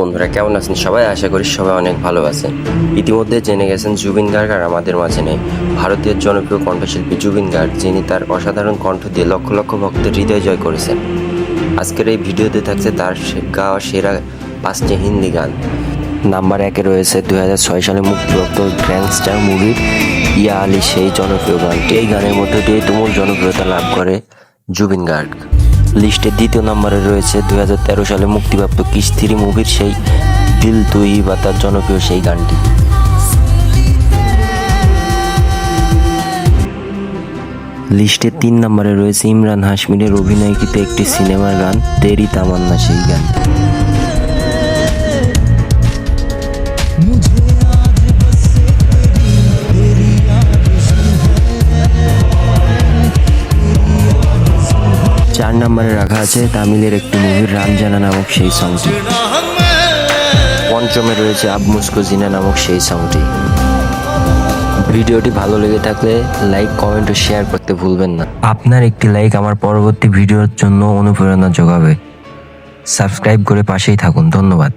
বন্ধুরা, কেমন আছেন সবাই? আশা করি সবাই অনেক ভালো আছেন। ইতিমধ্যে জেনে গেছেন জুবিন গার্গ আর আমাদের মাঝে নেই। ভারতীয় জনপ্রিয় কণ্ঠশিল্পী জুবিন গার্গ, যিনি তার অসাধারণ কণ্ঠ দিয়ে লক্ষ লক্ষ ভক্তের হৃদয় জয় করেছেন। আজকের এই ভিডিওতে থাকছে তার গাওয়া সেরা 5টি হিন্দি গান। নাম্বার 1-এ রয়েছে 2006 সালে মুক্তিপ্রাপ্ত গ্যাংস্টার মুভির ইয়া আলী সেই জনপ্রিয় গানটি। এই গানের মধ্যে দিয়ে তুমুল জনপ্রিয়তা লাভ করে জুবিন গার্গ। লিস্টের দ্বিতীয় নম্বরে রয়েছে 2013 সালে মুক্তিপ্রাপ্ত কিস 3 মুভির সেই দিল তুই বাতার জনপ্রিয় সেই গানটি। লিস্টের 3 নম্বরে রয়েছে ইমরান হাশমিনের অভিনয়কৃত একটি সিনেমার গান তেরি তামান্না সেই গান। চার নম্বরে রাখা আছে তামিলের একটি মুভির রামজানা নামক সেই সংটি। পঞ্চমে রয়েছে আব মুসকো জিনা নামক সেই সংটি। ভিডিওটি ভালো লেগে থাকলে লাইক, কমেন্ট ও শেয়ার করতে ভুলবেন না। আপনার একটি লাইক আমার পরবর্তী ভিডিওর জন্য অনুপ্রেরণা যোগাবে। সাবস্ক্রাইব করে পাশেই থাকুন। ধন্যবাদ।